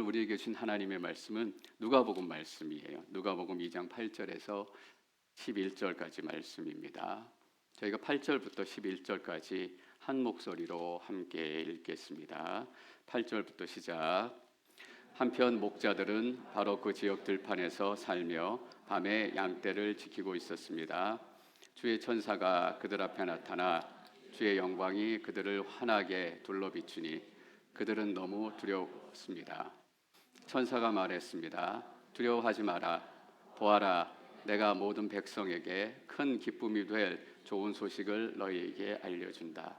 우리에게 준 하나님의 말씀은 누가복음 말씀이에요. 누가복음 2장 8절에서 11절까지 말씀입니다. 저희가 8절부터 11절까지 한 목소리로 함께 읽겠습니다. 8절부터 시작. 한편 목자들은 바로 그 지역 들판에서 살며 밤에 양떼를 지키고 있었습니다. 주의 천사가 그들 앞에 나타나 주의 영광이 그들을 환하게 둘러비추니 그들은 너무 두려웠습니다. 천사가 말했습니다. 두려워하지 마라. 보아라, 내가 모든 백성에게 큰 기쁨이 될 좋은 소식을 너희에게 알려준다.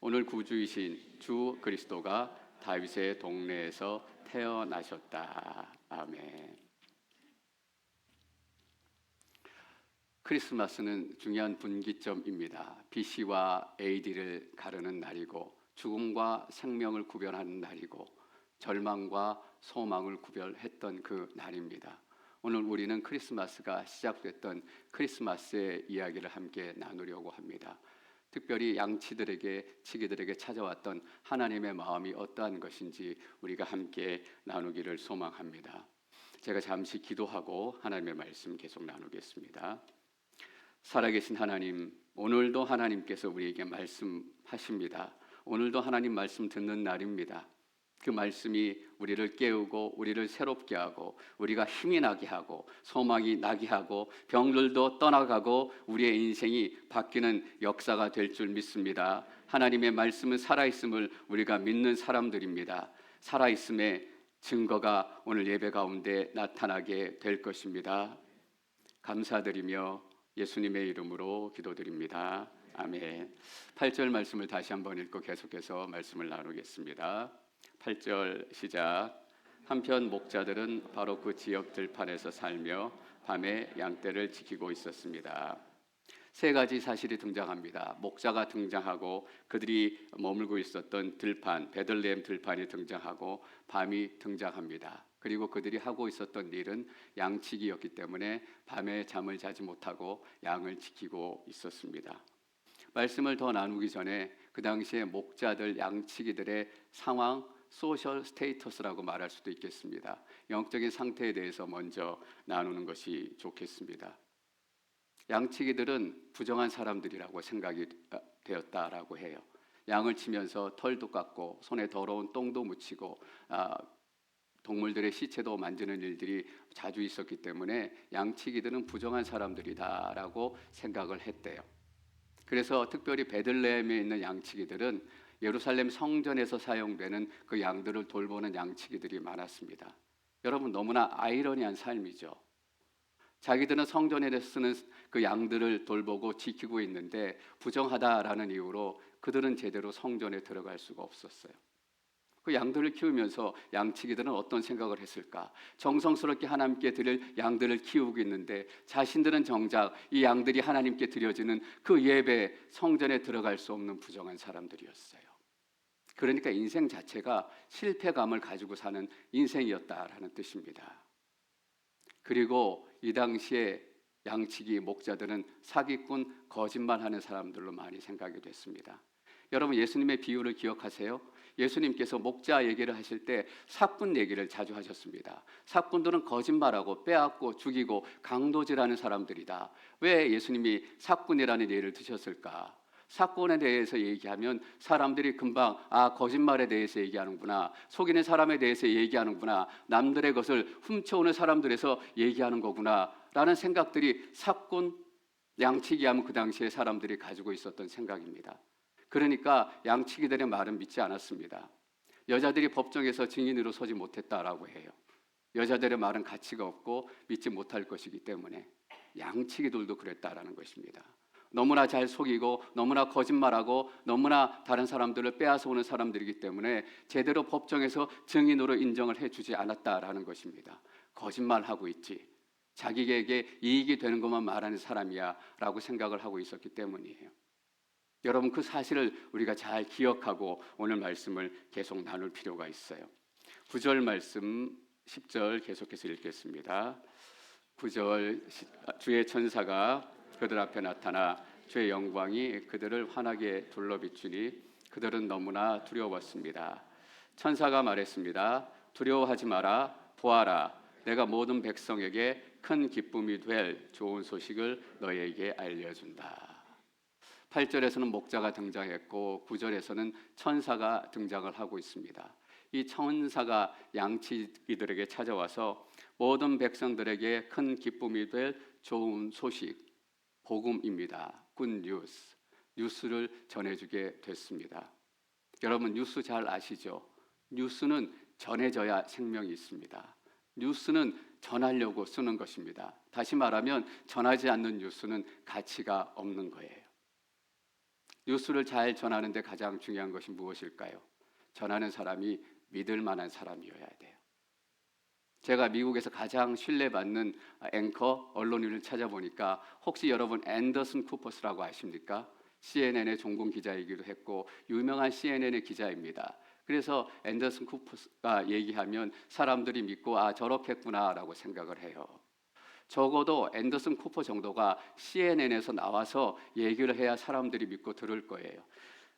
오늘 구주이신 주 그리스도가 다윗의 동네에서 태어나셨다. 아멘. 크리스마스는 중요한 분기점입니다. BC와 AD를 가르는 날이고 죽음과 생명을 구별하는 날이고 절망과 소망을 구별했던 그 날입니다. 오늘 우리는 크리스마스가 시작됐던 크리스마스의 이야기를 함께 나누려고 합니다. 특별히 양치기들에게 찾아왔던 하나님의 마음이 어떠한 것인지 우리가 함께 나누기를 소망합니다. 제가 잠시 기도하고 하나님의 말씀 계속 나누겠습니다. 살아계신 하나님, 오늘도 하나님께서 우리에게 말씀하십니다. 오늘도 하나님 말씀 듣는 날입니다. 그 말씀이 우리를 깨우고 우리를 새롭게 하고 우리가 힘이 나게 하고 소망이 나게 하고 병들도 떠나가고 우리의 인생이 바뀌는 역사가 될 줄 믿습니다. 하나님의 말씀은 살아있음을 우리가 믿는 사람들입니다. 살아있음의 증거가 오늘 예배 가운데 나타나게 될 것입니다. 감사드리며 예수님의 이름으로 기도드립니다. 아멘. 8절 말씀을 다시 한번 읽고 계속해서 말씀을 나누겠습니다. 8절 시작. 한편 목자들은 바로 그 지역 들판에서 살며 밤에 양떼를 지키고 있었습니다. 세 가지 사실이 등장합니다. 목자가 등장하고 그들이 머물고 있었던 들판, 베들레헴 들판이 등장하고 밤이 등장합니다. 그리고 그들이 하고 있었던 일은 양치기였기 때문에 밤에 잠을 자지 못하고 양을 지키고 있었습니다. 말씀을 더 나누기 전에 그 당시에 목자들, 양치기들의 상황, 소셜 스테이터스라고 말할 수도 있겠습니다. 영적인 상태에 대해서 먼저 나누는 것이 좋겠습니다. 양치기들은 부정한 사람들이라고 생각이 되었다라고 해요. 양을 치면서 털도 깎고 손에 더러운 똥도 묻히고 동물들의 시체도 만지는 일들이 자주 있었기 때문에 양치기들은 부정한 사람들이다라고 생각을 했대요. 그래서 특별히 베들레헴에 있는 양치기들은 예루살렘 성전에서 사용되는 그 양들을 돌보는 양치기들이 많았습니다. 여러분, 너무나 아이러니한 삶이죠. 자기들은 성전에 쓰는 그 양들을 돌보고 지키고 있는데 부정하다라는 이유로 그들은 제대로 성전에 들어갈 수가 없었어요. 그 양들을 키우면서 양치기들은 어떤 생각을 했을까? 정성스럽게 하나님께 드릴 양들을 키우고 있는데 자신들은 정작 이 양들이 하나님께 드려지는 그 예배 성전에 들어갈 수 없는 부정한 사람들이었어요. 그러니까 인생 자체가 실패감을 가지고 사는 인생이었다라는 뜻입니다. 그리고 이 당시에 양치기 목자들은 사기꾼, 거짓말하는 사람들로 많이 생각이 됐습니다. 여러분, 예수님의 비유를 기억하세요? 예수님께서 목자 얘기를 하실 때 사꾼 얘기를 자주 하셨습니다. 사꾼들은 거짓말하고 빼앗고 죽이고 강도질하는 사람들이다. 왜 예수님이 사꾼이라는 예를 드셨을까? 사건에 대해서 얘기하면 사람들이 금방 거짓말에 대해서 얘기하는구나, 속이는 사람에 대해서 얘기하는구나, 남들의 것을 훔쳐오는 사람들에서 얘기하는 거구나 라는 생각들이 사건, 양치기 하면 그 당시에 사람들이 가지고 있었던 생각입니다. 그러니까 양치기들의 말은 믿지 않았습니다. 여자들이 법정에서 증인으로 서지 못했다라고 해요. 여자들의 말은 가치가 없고 믿지 못할 것이기 때문에 양치기들도 그랬다라는 것입니다. 너무나 잘 속이고 너무나 거짓말하고 너무나 다른 사람들을 빼앗아 오는 사람들이기 때문에 제대로 법정에서 증인으로 인정을 해주지 않았다라는 것입니다. 거짓말하고 있지, 자기에게 이익이 되는 것만 말하는 사람이야 라고 생각을 하고 있었기 때문이에요. 여러분, 그 사실을 우리가 잘 기억하고 오늘 말씀을 계속 나눌 필요가 있어요. 9절 말씀 10절 계속해서 읽겠습니다. 9절, 주의 천사가 그들 앞에 나타나 주의 영광이 그들을 환하게 둘러비추니 그들은 너무나 두려웠습니다. 천사가 말했습니다. 두려워하지 마라. 보아라, 내가 모든 백성에게 큰 기쁨이 될 좋은 소식을 너희에게 알려준다. 8절에서는 목자가 등장했고 9절에서는 천사가 등장을 하고 있습니다. 이 천사가 양치기들에게 찾아와서 모든 백성들에게 큰 기쁨이 될 좋은 소식, 복음입니다. 굿뉴스, 뉴스를 전해주게 됐습니다. 여러분 뉴스 잘 아시죠? 뉴스는 전해져야 생명이 있습니다. 뉴스는 전하려고 쓰는 것입니다. 다시 말하면 전하지 않는 뉴스는 가치가 없는 거예요. 뉴스를 잘 전하는 데 가장 중요한 것이 무엇일까요? 전하는 사람이 믿을 만한 사람이어야 돼요. 제가 미국에서 가장 신뢰받는 앵커, 언론인을 찾아보니까 혹시 여러분 앤더슨 쿠퍼스라고 아십니까? CNN의 종군 기자이기도 했고 유명한 CNN의 기자입니다. 그래서 앤더슨 쿠퍼스가 얘기하면 사람들이 믿고 아 저렇겠구나라고 생각을 해요. 적어도 앤더슨 쿠퍼 정도가 CNN에서 나와서 얘기를 해야 사람들이 믿고 들을 거예요.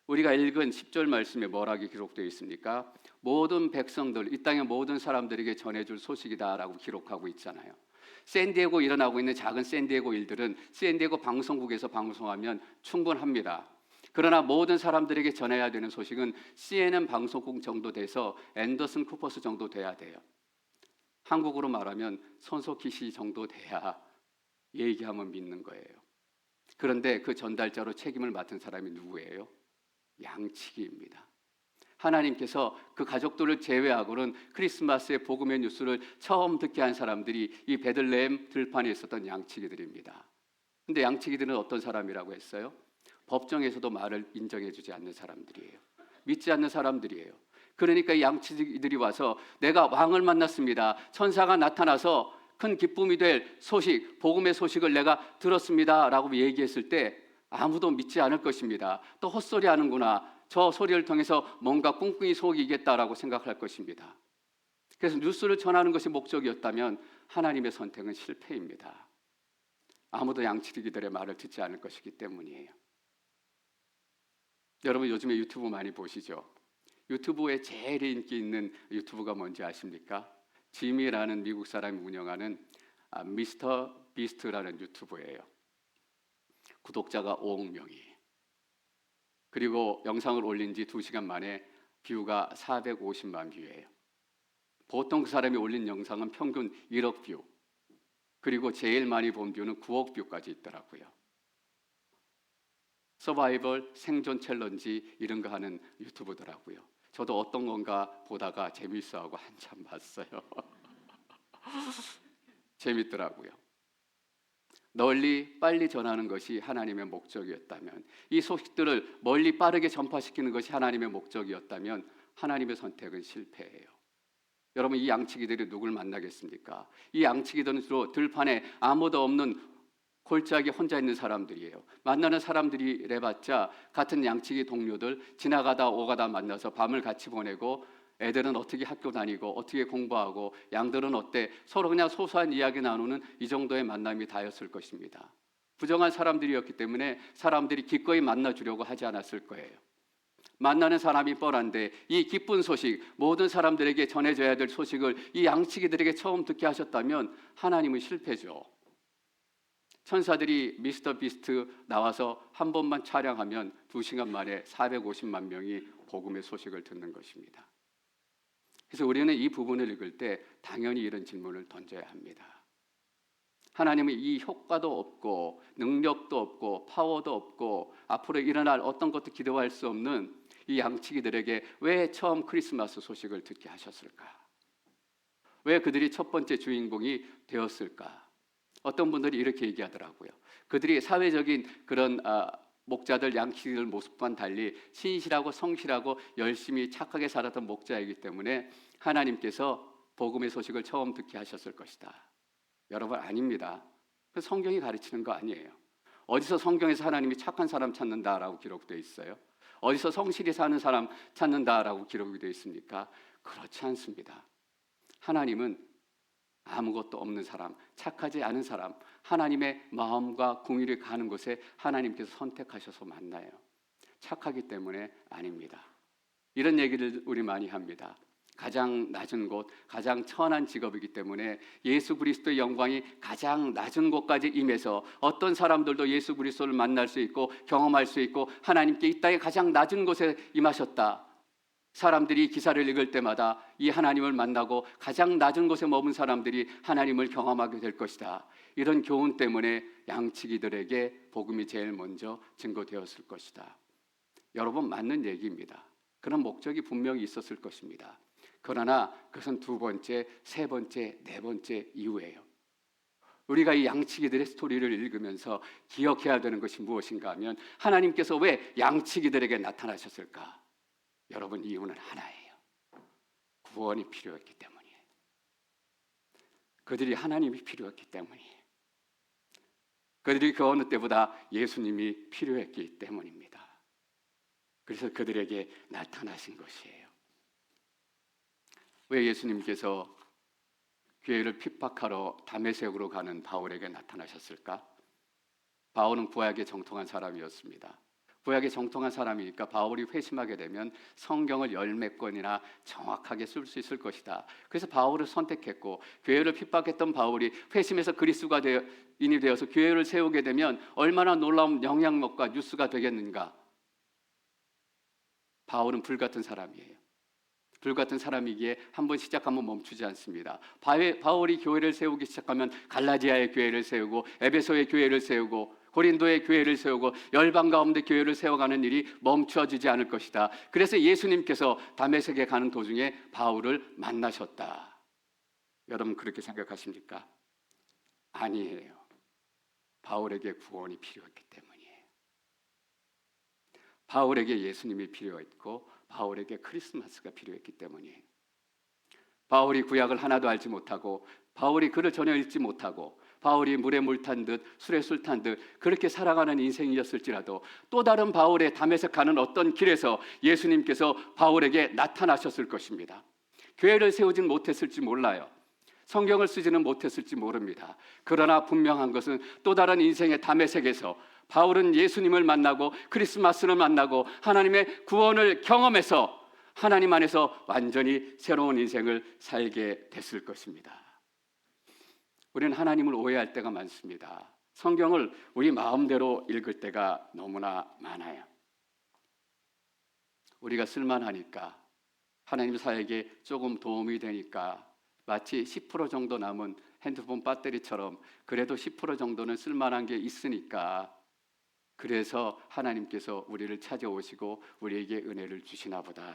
우리가 읽은 10절 말씀에 뭐라고 기록되어 있습니까? 모든 백성들, 이 땅의 모든 사람들에게 전해줄 소식이다라고 기록하고 있잖아요. 샌디에고 일어나고 있는 작은 샌디에고 일들은 샌디에고 방송국에서 방송하면 충분합니다. 그러나 모든 사람들에게 전해야 되는 소식은 CNN 방송국 정도 돼서 앤더슨 쿠퍼스 정도 돼야 돼요. 한국으로 말하면 손석희 씨 정도 돼야 얘기하면 믿는 거예요. 그런데 그 전달자로 책임을 맡은 사람이 누구예요? 양치기입니다. 하나님께서 그 가족들을 제외하고는 크리스마스의 복음의 뉴스를 처음 듣게 한 사람들이 이 베들레헴 들판에 있었던 양치기들입니다. 근데 양치기들은 어떤 사람이라고 했어요? 법정에서도 말을 인정해주지 않는 사람들이에요. 믿지 않는 사람들이에요. 그러니까 이 양치기들이 와서 내가 왕을 만났습니다. 천사가 나타나서 큰 기쁨이 될 소식, 복음의 소식을 내가 들었습니다 라고 얘기했을 때 아무도 믿지 않을 것입니다. 또 헛소리 하는구나. 저 소리를 통해서 뭔가 꿍꿍이 속이겠다라고 생각할 것입니다. 그래서 뉴스를 전하는 것이 목적이었다면 하나님의 선택은 실패입니다. 아무도 양치기들의 말을 듣지 않을 것이기 때문이에요. 여러분 요즘에 유튜브 많이 보시죠? 유튜브에 제일 인기 있는 유튜브가 뭔지 아십니까? 지미라는 미국 사람이 운영하는 미스터 비스트라는 유튜브예요. 구독자가 5억 명이에요. 그리고 영상을 올린 지 2시간 만에 뷰가 450만 뷰예요. 보통 그 사람이 올린 영상은 평균 1억 뷰. 그리고 제일 많이 본 뷰는 9억 뷰까지 있더라고요. 서바이벌 생존 챌린지 이런 거 하는 유튜브더라고요. 저도 어떤 건가 보다가 재밌어하고 한참 봤어요. 재밌더라고요. 널리 빨리 전하는 것이 하나님의 목적이었다면, 이 소식들을 멀리 빠르게 전파시키는 것이 하나님의 목적이었다면 하나님의 선택은 실패예요. 여러분 이 양치기들이 누굴 만나겠습니까? 이 양치기들은 주로 들판에 아무도 없는 골짜기 혼자 있는 사람들이에요. 만나는 사람들이 래봤자 같은 양치기 동료들 지나가다 오가다 만나서 밤을 같이 보내고 애들은 어떻게 학교 다니고 어떻게 공부하고 양들은 어때 서로 그냥 소소한 이야기 나누는 이 정도의 만남이 다였을 것입니다. 부정한 사람들이었기 때문에 사람들이 기꺼이 만나주려고 하지 않았을 거예요. 만나는 사람이 뻔한데 이 기쁜 소식, 모든 사람들에게 전해져야 될 소식을 이 양치기들에게 처음 듣게 하셨다면 하나님은 실패죠. 천사들이 미스터 비스트 나와서 한 번만 촬영하면 2시간 만에 450만 명이 복음의 소식을 듣는 것입니다. 그래서 우리는 이 부분을 읽을 때 당연히 이런 질문을 던져야 합니다. 하나님은 이 효과도 없고 능력도 없고 파워도 없고 앞으로 일어날 어떤 것도 기대할 수 없는 이 양치기들에게 왜 처음 크리스마스 소식을 듣게 하셨을까? 왜 그들이 첫 번째 주인공이 되었을까? 어떤 분들이 이렇게 얘기하더라고요. 그들이 사회적인 그런 목자들, 양치기들 모습과는 달리 신실하고 성실하고 열심히 착하게 살았던 목자이기 때문에 하나님께서 복음의 소식을 처음 듣게 하셨을 것이다. 여러분 아닙니다. 성경이 가르치는 거 아니에요. 어디서 성경에서 하나님이 착한 사람 찾는다라고 기록되어 있어요? 어디서 성실히 사는 사람 찾는다라고 기록이 되어 있습니까? 그렇지 않습니다. 하나님은 아무것도 없는 사람, 착하지 않은 사람, 하나님의 마음과 공의를 가는 곳에 하나님께서 선택하셔서 만나요. 착하기 때문에 아닙니다. 이런 얘기를 우리 많이 합니다. 가장 낮은 곳, 가장 천한 직업이기 때문에 예수 그리스도의 영광이 가장 낮은 곳까지 임해서 어떤 사람들도 예수 그리스도를 만날 수 있고 경험할 수 있고 하나님께 이 땅의 가장 낮은 곳에 임하셨다. 사람들이 기사를 읽을 때마다 이 하나님을 만나고 가장 낮은 곳에 머문 사람들이 하나님을 경험하게 될 것이다. 이런 교훈 때문에 양치기들에게 복음이 제일 먼저 증거되었을 것이다. 여러분, 맞는 얘기입니다. 그런 목적이 분명히 있었을 것입니다. 그러나 그것은 두 번째, 세 번째, 네 번째 이후예요. 우리가 이 양치기들의 스토리를 읽으면서 기억해야 되는 것이 무엇인가 하면 하나님께서 왜 양치기들에게 나타나셨을까? 여러분, 이유는 하나예요. 구원이 필요했기 때문이에요. 그들이 하나님이 필요했기 때문이에요. 그들이 그 어느 때보다 예수님이 필요했기 때문입니다. 그래서 그들에게 나타나신 것이에요. 왜 예수님께서 교회를 핍박하러 다메섹으로 가는 바울에게 나타나셨을까? 바울은 구약에 정통한 사람이었습니다. 구약에 정통한 사람이니까 바울이 회심하게 되면 성경을 열 몇 권이나 정확하게 쓸 수 있을 것이다. 그래서 바울을 선택했고, 교회를 핍박했던 바울이 회심해서 그리스도인이 되어서 교회를 세우게 되면 얼마나 놀라운 영향력과 뉴스가 되겠는가. 바울은 불같은 사람이에요. 불같은 사람이기에 한번 시작하면 멈추지 않습니다. 바울이 교회를 세우기 시작하면 갈라디아의 교회를 세우고 에베소의 교회를 세우고 고린도의 교회를 세우고 열방 가운데 교회를 세워가는 일이 멈춰지지 않을 것이다. 그래서 예수님께서 다메섹에 가는 도중에 바울을 만나셨다. 여러분, 그렇게 생각하십니까? 아니에요. 바울에게 구원이 필요했기 때문이에요. 바울에게 예수님이 필요했고 바울에게 크리스마스가 필요했기 때문이에요. 바울이 구약을 하나도 알지 못하고 바울이 글을 전혀 읽지 못하고 바울이 물에 물 탄 듯 술에 술 탄 듯 그렇게 살아가는 인생이었을지라도 또 다른 바울의 담에색 가는 어떤 길에서 예수님께서 바울에게 나타나셨을 것입니다. 교회를 세우진 못했을지 몰라요. 성경을 쓰지는 못했을지 모릅니다. 그러나 분명한 것은 또 다른 인생의 담에색에서 바울은 예수님을 만나고 크리스마스를 만나고 하나님의 구원을 경험해서 하나님 안에서 완전히 새로운 인생을 살게 됐을 것입니다. 우리는 하나님을 오해할 때가 많습니다. 성경을 우리 마음대로 읽을 때가 너무나 많아요. 우리가 쓸만하니까, 하나님 사역에 조금 도움이 되니까, 마치 10% 정도 남은 핸드폰 배터리처럼 그래도 10% 정도는 쓸만한 게 있으니까 그래서 하나님께서 우리를 찾아오시고 우리에게 은혜를 주시나 보다.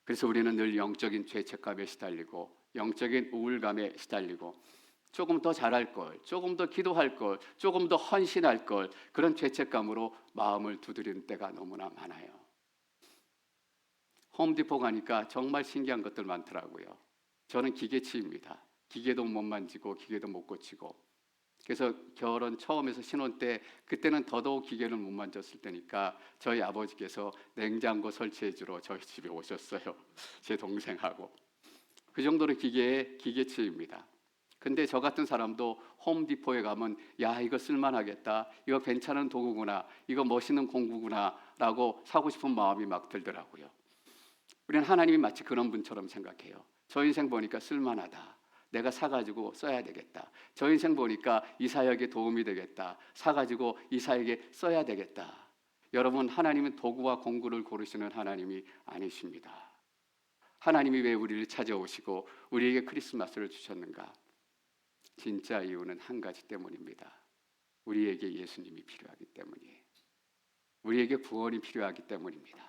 그래서 우리는 늘 영적인 죄책감에 시달리고 영적인 우울감에 시달리고 조금 더 잘할 걸, 조금 더 기도할 걸, 조금 더 헌신할 걸, 그런 죄책감으로 마음을 두드리는 때가 너무나 많아요. 홈디포 가니까 정말 신기한 것들 많더라고요. 저는 기계치입니다. 기계도 못 만지고 기계도 못 고치고. 그래서 결혼 처음에서 신혼 때 그때는 더더욱 기계를 못 만졌을 때니까 저희 아버지께서 냉장고 설치해 주러 저희 집에 오셨어요. 제 동생하고. 그 정도로 기계치입니다. 근데 저 같은 사람도 홈디포에 가면 야, 이거 쓸만하겠다, 이거 괜찮은 도구구나, 이거 멋있는 공구구나 라고 사고 싶은 마음이 막 들더라고요. 우리는 하나님이 마치 그런 분처럼 생각해요. 저 인생 보니까 쓸만하다, 내가 사가지고 써야 되겠다. 저 인생 보니까 이 사역에 도움이 되겠다, 사가지고 이 사역에 써야 되겠다. 여러분, 하나님은 도구와 공구를 고르시는 하나님이 아니십니다. 하나님이 왜 우리를 찾아오시고 우리에게 크리스마스를 주셨는가? 진짜 이유는 한 가지 때문입니다. 우리에게 예수님이 필요하기 때문이에요. 우리에게 구원이 필요하기 때문입니다.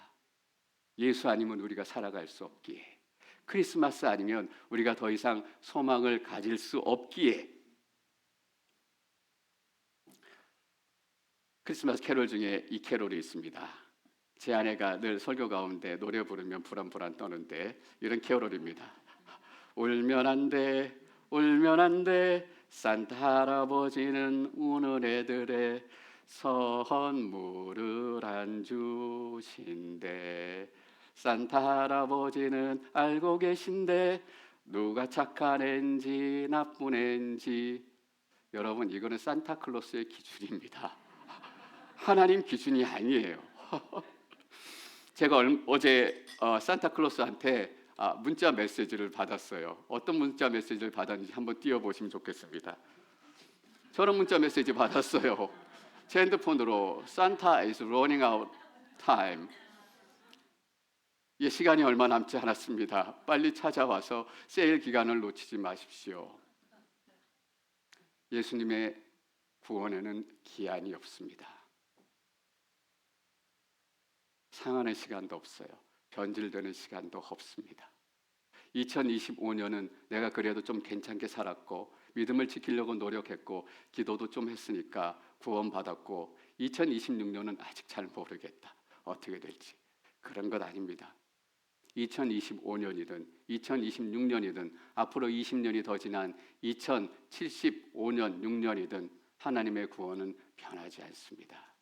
예수 아니면 우리가 살아갈 수 없기에, 크리스마스 아니면 우리가 더 이상 소망을 가질 수 없기에. 크리스마스 캐롤 중에 이 캐롤이 있습니다. 제 아내가 늘 설교 가운데 노래 부르면 불안불안 떠는데 이런 캐롤입니다. 울면 안 돼, 울면 안 돼, 산타 할아버지는 우는 애들의 선물을 안 주신대. 산타 할아버지는 알고 계신데 누가 착한 앤지 나쁜 앤지. 여러분, 이거는 산타클로스의 기준입니다. 하나님 기준이 아니에요. 제가 어제 산타클로스한테 문자 메시지를 받았어요. 어떤 문자 메시지를 받았는지 한번 띄워보시면 좋겠습니다. 저런 문자 메시지 받았어요. 제 핸드폰으로 Santa is running out time. 시간이 얼마 남지 않았습니다. 빨리 찾아와서 세일 기간을 놓치지 마십시오. 예수님의 구원에는 기한이 없습니다. 상하는 시간도 없어요. 변질되는 시간도 없습니다. 2025년은 내가 그래도 좀 괜찮게 살았고 믿음을 지키려고 노력했고 기도도 좀 했으니까 구원받았고 2026년은 아직 잘 모르겠다. 어떻게 될지. 그런 것 아닙니다. 2025년이든 2026년이든 앞으로 20년이 더 지난 2075년, 6년이든 하나님의 구원은 변하지 않습니다.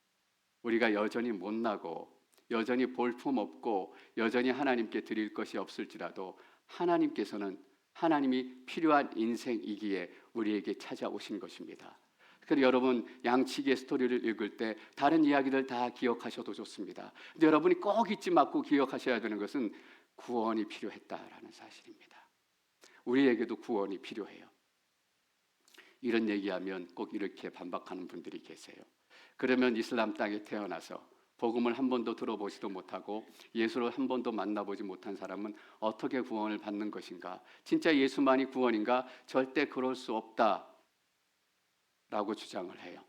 우리가 여전히 못나고 여전히 볼품없고 여전히 하나님께 드릴 것이 없을지라도 하나님께서는 하나님이 필요한 인생이기에 우리에게 찾아오신 것입니다. 그래서 여러분 양치기의 스토리를 읽을 때 다른 이야기들 다 기억하셔도 좋습니다. 근데 여러분이 꼭 잊지 말고 기억하셔야 되는 것은 구원이 필요했다라는 사실입니다. 우리에게도 구원이 필요해요. 이런 얘기하면 꼭 이렇게 반박하는 분들이 계세요. 그러면 이슬람 땅에 태어나서 복음을 한 번도 들어보지도 못하고 예수를 한 번도 만나보지 못한 사람은 어떻게 구원을 받는 것인가? 진짜 예수만이 구원인가? 절대 그럴 수 없다라고 주장을 해요.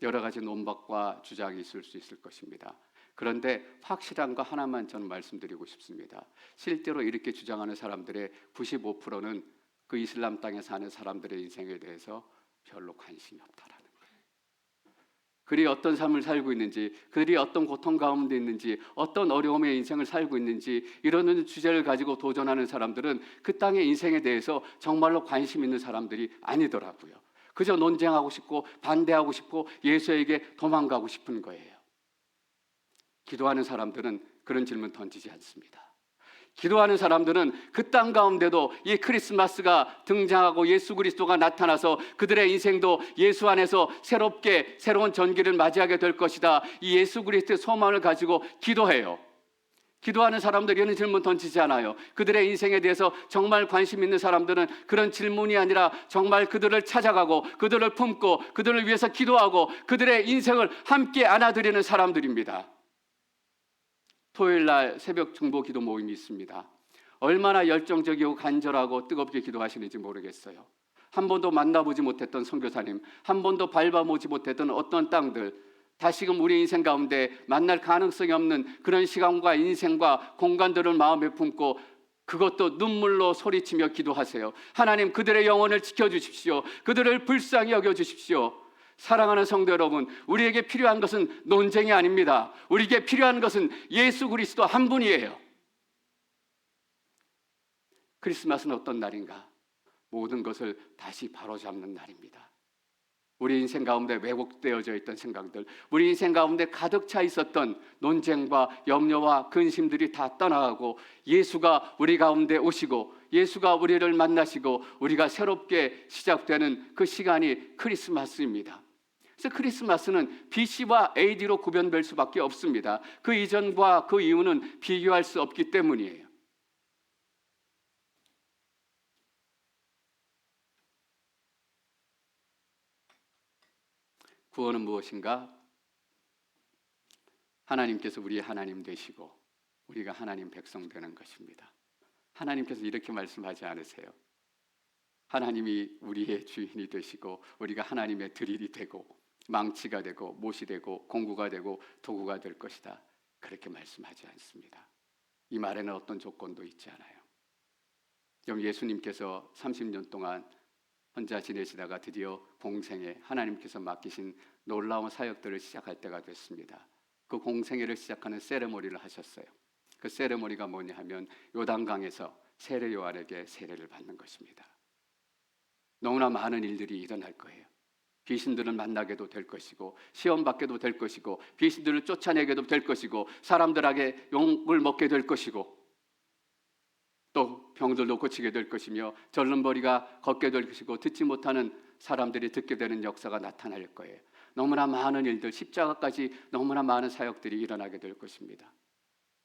여러 가지 논박과 주장이 있을 수 있을 것입니다. 그런데 확실한 거 하나만 저는 말씀드리고 싶습니다. 실제로 이렇게 주장하는 사람들의 95%는 그 이슬람 땅에 사는 사람들의 인생에 대해서 별로 관심이 없다라는 거예요. 그들이 어떤 삶을 살고 있는지, 그들이 어떤 고통 가운데 있는지, 어떤 어려움의 인생을 살고 있는지 이런 주제를 가지고 도전하는 사람들은 그 땅의 인생에 대해서 정말로 관심 있는 사람들이 아니더라고요. 그저 논쟁하고 싶고 반대하고 싶고 예수에게 도망가고 싶은 거예요. 기도하는 사람들은 그런 질문 던지지 않습니다. 기도하는 사람들은 그 땅 가운데도 이 크리스마스가 등장하고 예수 그리스도가 나타나서 그들의 인생도 예수 안에서 새롭게 새로운 전기를 맞이하게 될 것이다. 이 예수 그리스도의 소망을 가지고 기도해요. 기도하는 사람들이 이런 질문 던지지 않아요. 그들의 인생에 대해서 정말 관심 있는 사람들은 그런 질문이 아니라 정말 그들을 찾아가고 그들을 품고 그들을 위해서 기도하고 그들의 인생을 함께 안아드리는 사람들입니다. 토요일 날 새벽 중보 기도 모임이 있습니다. 얼마나 열정적이고 간절하고 뜨겁게 기도하시는지 모르겠어요. 한 번도 만나보지 못했던 선교사님, 한 번도 밟아보지 못했던 어떤 땅들, 다시금 우리 인생 가운데 만날 가능성이 없는 그런 시간과 인생과 공간들을 마음에 품고 그것도 눈물로 소리치며 기도하세요. 하나님, 그들의 영혼을 지켜주십시오. 그들을 불쌍히 여겨주십시오. 사랑하는 성도 여러분, 우리에게 필요한 것은 논쟁이 아닙니다. 우리에게 필요한 것은 예수 그리스도 한 분이에요. 크리스마스는 어떤 날인가? 모든 것을 다시 바로잡는 날입니다. 우리 인생 가운데 왜곡되어져 있던 생각들, 우리 인생 가운데 가득 차 있었던 논쟁과 염려와 근심들이 다 떠나가고 예수가 우리 가운데 오시고 예수가 우리를 만나시고 우리가 새롭게 시작되는 그 시간이 크리스마스입니다. 그래서 크리스마스는 BC와 AD로 구별될 수밖에 없습니다. 그 이전과 그 이후는 비교할 수 없기 때문이에요. 구원은 무엇인가? 하나님께서 우리의 하나님 되시고 우리가 하나님 백성 되는 것입니다. 하나님께서 이렇게 말씀하지 않으세요? 하나님이 우리의 주인이 되시고 우리가 하나님의 드릴이 되고 망치가 되고 못이 되고 공구가 되고 도구가 될 것이다. 그렇게 말씀하지 않습니다. 이 말에는 어떤 조건도 있지 않아요. 그럼 예수님께서 30년 동안 혼자 지내시다가 드디어 공생애, 하나님께서 맡기신 놀라운 사역들을 시작할 때가 됐습니다. 그 공생애를 시작하는 세레모니를 하셨어요. 그 세레모니가 뭐냐 하면 요단강에서 세례 요한에게 세례를 받는 것입니다. 너무나 많은 일들이 일어날 거예요. 귀신들을 만나게도 될 것이고 시험 받게도 될 것이고 귀신들을 쫓아내게도 될 것이고 사람들에게 욕을 먹게 될 것이고 또 병들도 고치게 될 것이며 절름머리가 걷게 될 것이고 듣지 못하는 사람들이 듣게 되는 역사가 나타날 거예요. 너무나 많은 일들, 십자가까지 너무나 많은 사역들이 일어나게 될 것입니다.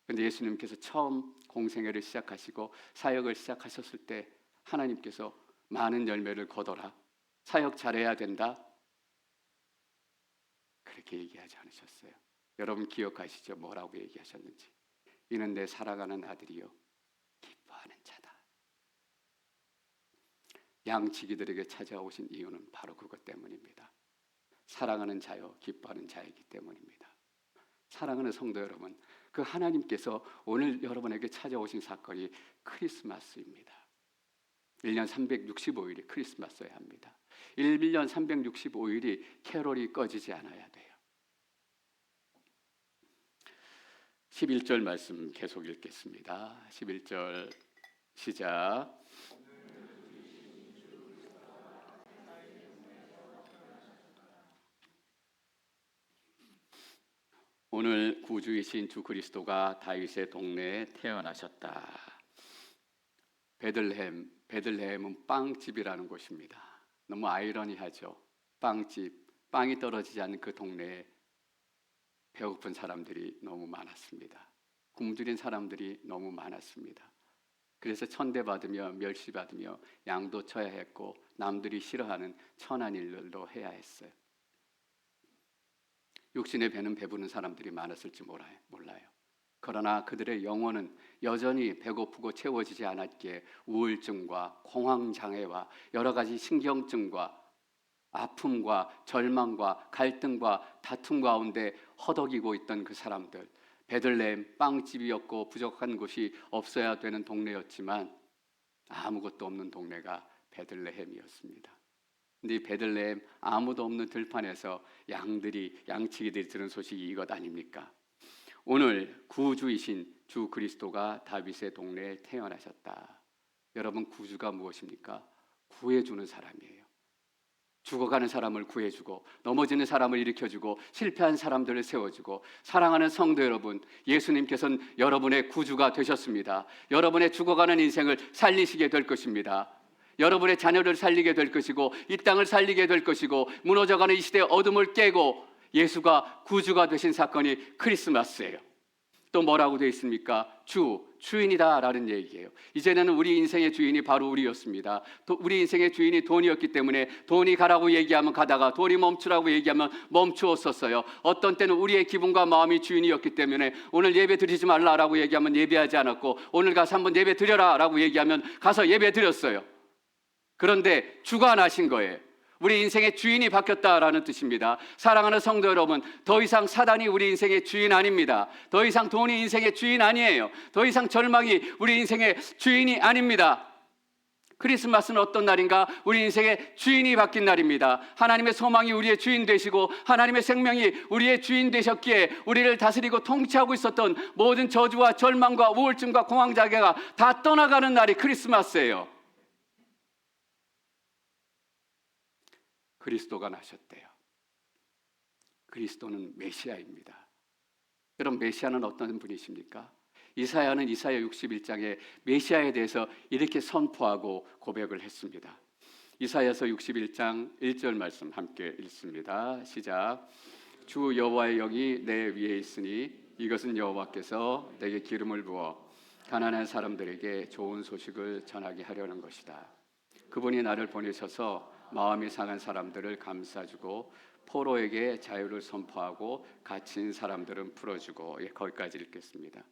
그런데 예수님께서 처음 공생애를 시작하시고 사역을 시작하셨을 때 하나님께서 많은 열매를 거둬라, 사역 잘해야 된다, 그렇게 얘기하지 않으셨어요. 여러분 기억하시죠? 뭐라고 얘기하셨는지. 이는 내 사랑하는 아들이요 기뻐하는 자다. 양치기들에게 찾아오신 이유는 바로 그것 때문입니다. 사랑하는 자요 기뻐하는 자이기 때문입니다. 사랑하는 성도 여러분, 그 하나님께서 오늘 여러분에게 찾아오신 사건이 크리스마스입니다. 1년 365일이 크리스마스여야 합니다. 1년 365일이 캐롤이 꺼지지 않아야 돼요. 11절 말씀 계속 읽겠습니다. 11절 시작. 오늘 구주이신 주 그리스도가 다윗의 동네에 태어나셨다. 베들레헴은 빵집이라는 곳입니다. 너무 아이러니하죠. 빵집, 빵이 떨어지지 않는 그 동네에 배고픈 사람들이 너무 많았습니다. 굶주린 사람들이 너무 많았습니다. 그래서 천대받으며 멸시받으며 양도 쳐야 했고 남들이 싫어하는 천한 일들도 해야 했어요. 육신의 배는 배부른 사람들이 많았을지 몰라요. 그러나 그들의 영혼은 여전히 배고프고 채워지지 않았기에 우울증과 공황장애와 여러 가지 신경증과 아픔과 절망과 갈등과 다툼 가운데 허덕이고 있던 그 사람들, 베들레헴 빵집이었고 부족한 곳이 없어야 되는 동네였지만 아무것도 없는 동네가 베들레헴이었습니다. 근데 이 베들레헴 아무도 없는 들판에서 양치기들이 들은 소식이 이것 아닙니까? 오늘 구주이신 주 그리스도가 다윗의 동네에 태어나셨다. 여러분, 구주가 무엇입니까? 구해주는 사람이에요. 죽어가는 사람을 구해주고 넘어지는 사람을 일으켜주고 실패한 사람들을 세워주고, 사랑하는 성도 여러분, 예수님께서는 여러분의 구주가 되셨습니다. 여러분의 죽어가는 인생을 살리시게 될 것입니다. 여러분의 자녀를 살리게 될 것이고 이 땅을 살리게 될 것이고 무너져가는 이 시대의 어둠을 깨고 예수가 구주가 되신 사건이 크리스마스예요. 또 뭐라고 되어 있습니까? 주인이다 라는 얘기예요. 이제는 우리 인생의 주인이 바로 우리였습니다. 우리 인생의 주인이 돈이었기 때문에 돈이 가라고 얘기하면 가다가 돈이 멈추라고 얘기하면 멈추었었어요. 어떤 때는 우리의 기분과 마음이 주인이었기 때문에 오늘 예배 드리지 말라라고 얘기하면 예배하지 않았고, 오늘 가서 한번 예배 드려라 라고 얘기하면 가서 예배 드렸어요. 그런데 주가 나신 거예요. 우리 인생의 주인이 바뀌었다라는 뜻입니다. 사랑하는 성도 여러분, 더 이상 사단이 우리 인생의 주인 아닙니다. 더 이상 돈이 인생의 주인 아니에요. 더 이상 절망이 우리 인생의 주인이 아닙니다. 크리스마스는 어떤 날인가? 우리 인생의 주인이 바뀐 날입니다. 하나님의 소망이 우리의 주인 되시고 하나님의 생명이 우리의 주인 되셨기에 우리를 다스리고 통치하고 있었던 모든 저주와 절망과 우울증과 공황장애가 다 떠나가는 날이 크리스마스예요. 그리스도가 나셨대요. 그리스도는 메시아입니다. 여러분, 메시아는 어떤 분이십니까? 이사야는 이사야 61장에 메시아에 대해서 이렇게 선포하고 고백을 했습니다. 이사야서 61장 1절 말씀 함께 읽습니다. 시작. 주 여호와의 영이 내 위에 있으니 이것은 여호와께서 내게 기름을 부어 가난한 사람들에게 좋은 소식을 전하게 하려는 것이다. 그분이 나를 보내셔서 마음이 상한 사람들을 감싸주고 포로에게 자유를 선포하고 갇힌 사람들은 풀어주고. 거기까지 읽겠습니다.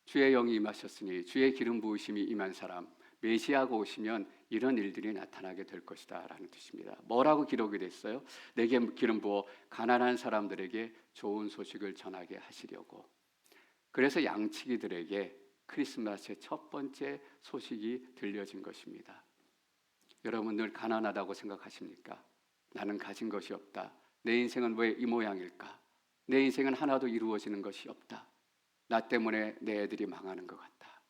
주의 영이 임하셨으니 주의 기름 부으심이 임한 사람, 메시아가 오시면 이런 일들이 나타나게 될 것이다 라는 뜻입니다. 뭐라고 기록이 됐어요? 내게 기름 부어 가난한 사람들에게 좋은 소식을 전하게 하시려고. 그래서 양치기들에게 크리스마스의 첫 번째 소식이 들려진 것입니다. 여러분, 늘 가난하다고 생각하십니까? 나는 가진 것이 없다. 내 인생은 왜 이 모양일까? 내 인생은 하나도 이루어지는 것이 없다. 나 때문에 내 애들이 망하는 것 같다.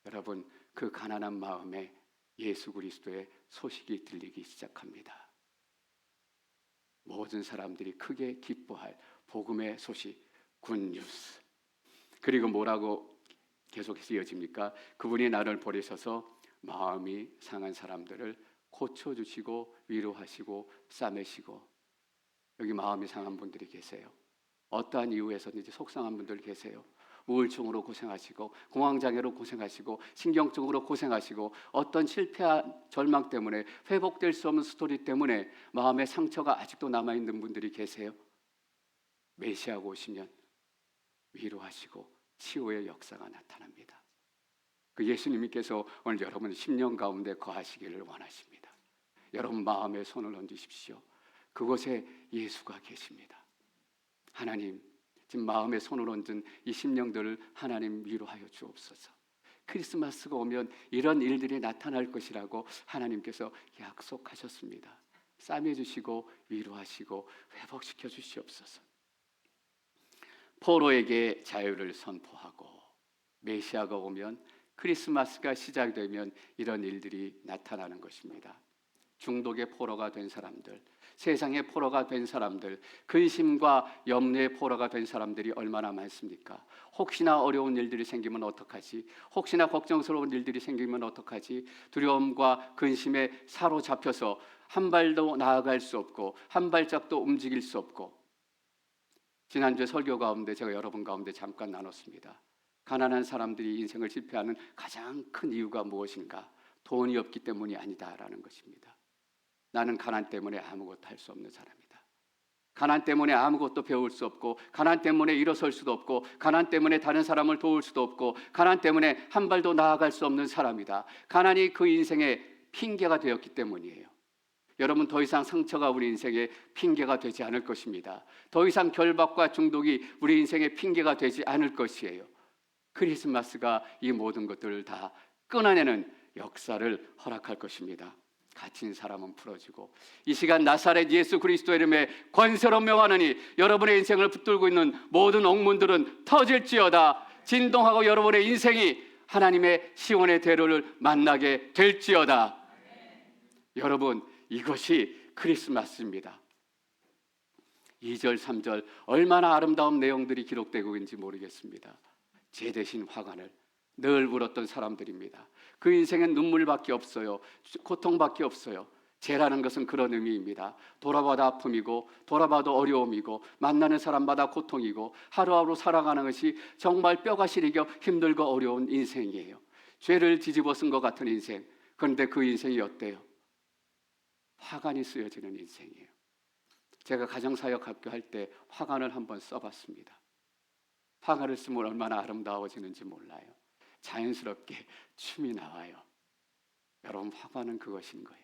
여러분, 그 가난한 마음에 예수 그리스도의 소식이 들리기 시작합니다. 모든 사람들이 크게 기뻐할 복음의 소식, 굿뉴스. 그리고 뭐라고 계속해서 이어집니까? 그분이 나를 보내셔서 마음이 상한 사람들을 고쳐주시고 위로하시고 싸매시고. 여기 마음이 상한 분들이 계세요. 어떠한 이유에서든지 속상한 분들 계세요. 우울증으로 고생하시고 공황장애로 고생하시고 신경증으로 고생하시고 어떤 실패한 절망 때문에 회복될 수 없는 스토리 때문에 마음의 상처가 아직도 남아있는 분들이 계세요. 메시아가 오시면 위로하시고 치유의 역사가 나타납니다. 그 예수님께서 오늘 여러분 심령 가운데 거하시기를 원하십니다. 여러분 마음에 손을 얹으십시오. 그곳에 예수가 계십니다. 하나님, 지금 마음에 손을 얹은 이 심령들을 하나님 위로하여 주옵소서. 크리스마스가 오면 이런 일들이 나타날 것이라고 하나님께서 약속하셨습니다. 싸매주시고 위로하시고 회복시켜 주시옵소서. 포로에게 자유를 선포하고 메시아가 오면 크리스마스가 시작되면 이런 일들이 나타나는 것입니다. 중독의 포로가 된 사람들, 세상의 포로가 된 사람들, 근심과 염려의 포로가 된 사람들이 얼마나 많습니까? 혹시나 어려운 일들이 생기면 어떡하지? 혹시나 걱정스러운 일들이 생기면 어떡하지? 두려움과 근심에 사로잡혀서 한 발도 나아갈 수 없고 한 발짝도 움직일 수 없고, 지난주에 설교 가운데 제가 여러분 가운데 잠깐 나눴습니다. 가난한 사람들이 인생을 실패하는 가장 큰 이유가 무엇인가? 돈이 없기 때문이 아니다라는 것입니다. 나는 가난 때문에 아무것도 할 수 없는 사람이다. 가난 때문에 아무것도 배울 수 없고, 가난 때문에 일어설 수도 없고, 가난 때문에 다른 사람을 도울 수도 없고, 가난 때문에 한 발도 나아갈 수 없는 사람이다. 가난이 그 인생의 핑계가 되었기 때문이에요. 여러분, 더 이상 상처가 우리 인생의 핑계가 되지 않을 것입니다. 더 이상 결박과 중독이 우리 인생의 핑계가 되지 않을 것이에요. 크리스마스가 이 모든 것들을 다 끊어내는 역사를 허락할 것입니다. 갇힌 사람은 풀어지고, 이 시간 나사렛 예수 그리스도의 이름에 권세로 명하노니 여러분의 인생을 붙들고 있는 모든 옥문들은 터질지어다. 진동하고 여러분의 인생이 하나님의 시온의 대로를 만나게 될지어다. 여러분, 이것이 크리스마스입니다. 2절 3절 얼마나 아름다운 내용들이 기록되고 있는지 모르겠습니다. 제 대신 화관을 늘 울었던 사람들입니다. 그 인생엔 눈물밖에 없어요. 고통밖에 없어요. 죄라는 것은 그런 의미입니다. 돌아봐도 아픔이고, 돌아봐도 어려움이고, 만나는 사람마다 고통이고, 하루하루 살아가는 것이 정말 뼈가 시리겨 힘들고 어려운 인생이에요. 죄를 뒤집어 쓴 것 같은 인생. 그런데 그 인생이 어때요? 화관이 쓰여지는 인생이에요. 제가 가정사역학교 할 때 화관을 한번 써봤습니다. 화관을 쓰면 얼마나 아름다워지는지 몰라요. 자연스럽게 춤이 나와요. 여러분, 화관은 그것인 거예요.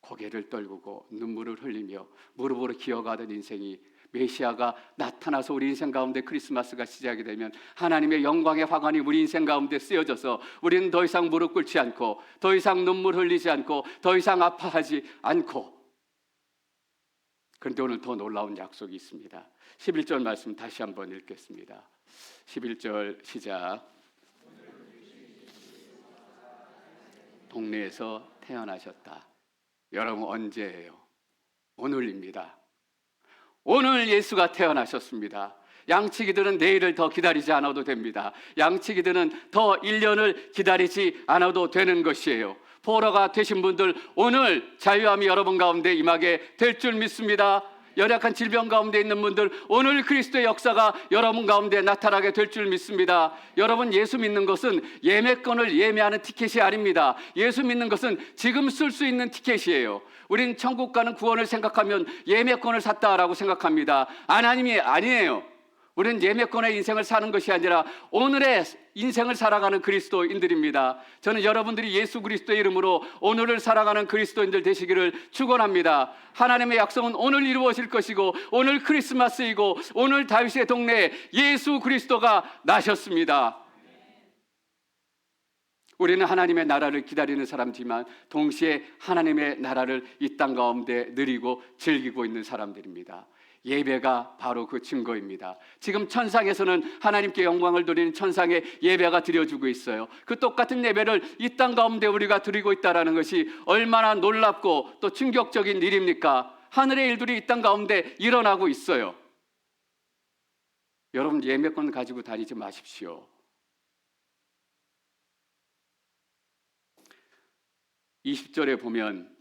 고개를 떨구고 눈물을 흘리며 무릎으로 기어가던 인생이 메시아가 나타나서 우리 인생 가운데 크리스마스가 시작이 되면 하나님의 영광의 화관이 우리 인생 가운데 쓰여져서 우리는 더 이상 무릎 꿇지 않고, 더 이상 눈물 흘리지 않고, 더 이상 아파하지 않고. 그런데 오늘 더 놀라운 약속이 있습니다. 11절 말씀 다시 한번 읽겠습니다. 11절 시작. 동네에서 태어나셨다. 여러분, 언제예요? 오늘입니다. 오늘 예수가 태어나셨습니다. 양치기들은 내일을 더 기다리지 않아도 됩니다. 양치기들은 더 1년을 기다리지 않아도 되는 것이에요. 포로가 되신 분들, 오늘 자유함이 여러분 가운데 임하게 될 줄 믿습니다. 연약한 질병 가운데 있는 분들, 오늘 그리스도의 역사가 여러분 가운데 나타나게 될 줄 믿습니다. 여러분, 예수 믿는 것은 예매권을 예매하는 티켓이 아닙니다. 예수 믿는 것은 지금 쓸 수 있는 티켓이에요. 우린 천국 가는 구원을 생각하면 예매권을 샀다라고 생각합니다. 하나님이 아니에요. 우리는 예매권의 인생을 사는 것이 아니라 오늘의 인생을 살아가는 그리스도인들입니다. 저는 여러분들이 예수 그리스도의 이름으로 오늘을 살아가는 그리스도인들 되시기를 축원합니다. 하나님의 약속은 오늘 이루어질 것이고, 오늘 크리스마스이고, 오늘 다윗의 동네에 예수 그리스도가 나셨습니다. 우리는 하나님의 나라를 기다리는 사람이지만 동시에 하나님의 나라를 이 땅 가운데 누리고 즐기고 있는 사람들입니다. 예배가 바로 그 증거입니다. 지금 천상에서는 하나님께 영광을 돌리는 천상의 예배가 드려지고 있어요. 그 똑같은 예배를 이 땅 가운데 우리가 드리고 있다는 것이 얼마나 놀랍고 또 충격적인 일입니까? 하늘의 일들이 이 땅 가운데 일어나고 있어요. 여러분, 예배권 가지고 다니지 마십시오. 20절에 보면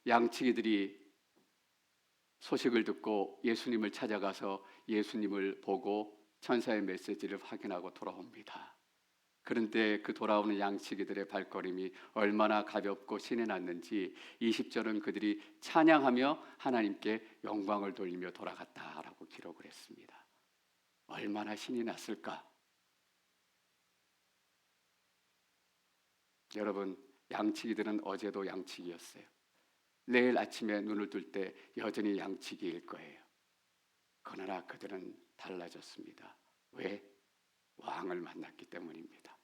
양치기들이 소식을 듣고 예수님을 찾아가서 예수님을 보고 천사의 메시지를 확인하고 돌아옵니다. 그런데 그 돌아오는 양치기들의 발걸음이 얼마나 가볍고 신이 났는지 20절은 그들이 찬양하며 하나님께 영광을 돌리며 돌아갔다라고 기록을 했습니다. 얼마나 신이 났을까? 여러분, 양치기들은 어제도 양치기였어요. 내일 아침에 눈을 뜰 때 여전히 양치기일 거예요. 그러나 그들은 달라졌습니다. 왜? 왕을 만났기 때문입니다.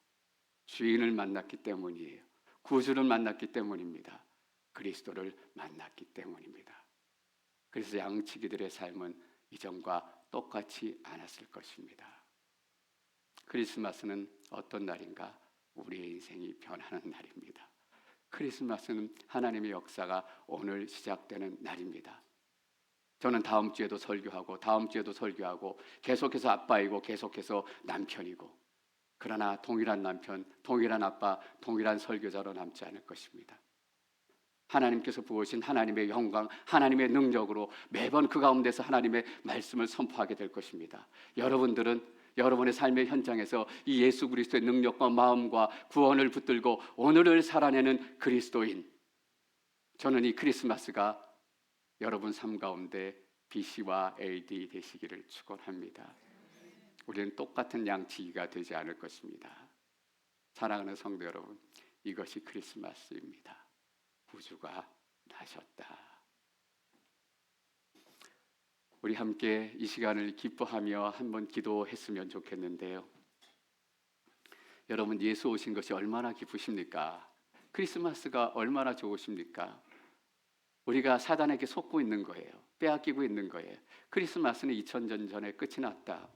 주인을 만났기 때문이에요. 구주를 만났기 때문입니다. 그리스도를 만났기 때문입니다. 그래서 양치기들의 삶은 이전과 똑같이 않았을 것입니다. 크리스마스는 어떤 날인가? 우리의 인생이 변하는 날입니다. 크리스마스는 하나님의 역사가 오늘 시작되는 날입니다. 저는 다음 주에도 설교하고 다음 주에도 설교하고 계속해서 아빠이고 계속해서 남편이고, 그러나 동일한 남편, 동일한 아빠, 동일한 설교자로 남지 않을 것입니다. 하나님께서 부으신 하나님의 영광, 하나님의 능력으로 매번 그 가운데서 하나님의 말씀을 선포하게 될 것입니다. 여러분들은 여러분의 삶의 현장에서 이 예수 그리스도의 능력과 마음과 구원을 붙들고 오늘을 살아내는 그리스도인, 저는 이 크리스마스가 여러분 삶 가운데 BC와 AD 되시기를 축원합니다. 우리는 똑같은 양치기가 되지 않을 것입니다. 사랑하는 성도 여러분, 이것이 크리스마스입니다. 구주가 나셨다. 우리 함께 이 시간을 기뻐하며 한번 기도했으면 좋겠는데요. 여러분, 예수 오신 것이 얼마나 기쁘십니까? 크리스마스가 얼마나 좋으십니까? 우리가 사단에게 속고 있는 거예요. 빼앗기고 있는 거예요. 크리스마스는 2000년 전에 끝이 났다.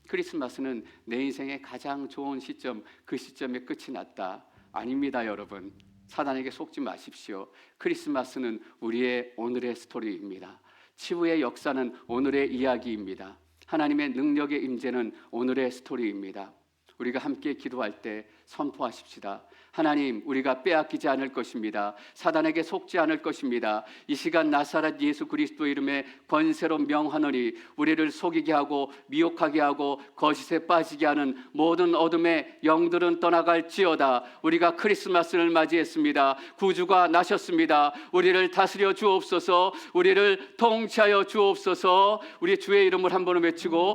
크리스마스는 내 인생의 가장 좋은 시점, 그 시점에 끝이 났다. 아닙니다, 여러분. 사단에게 속지 마십시오. 크리스마스는 우리의 오늘의 스토리입니다. 치유의 역사는 오늘의 이야기입니다. 하나님의 능력의 임재는 오늘의 스토리입니다. 우리가 함께 기도할 때 선포하십시다. 하나님, 우리가 빼앗기지 않을 것입니다. 사단에게 속지 않을 것입니다. 이 시간 나사렛 예수 그리스도 이름의 권세로 명하노니 우리를 속이게 하고 미혹하게 하고 거짓에 빠지게 하는 모든 어둠의 영들은 떠나갈지어다. 우리가 크리스마스를 맞이했습니다. 구주가 나셨습니다. 우리를 다스려 주옵소서. 우리를 통치하여 주옵소서. 우리 주의 이름을 한 번 외치고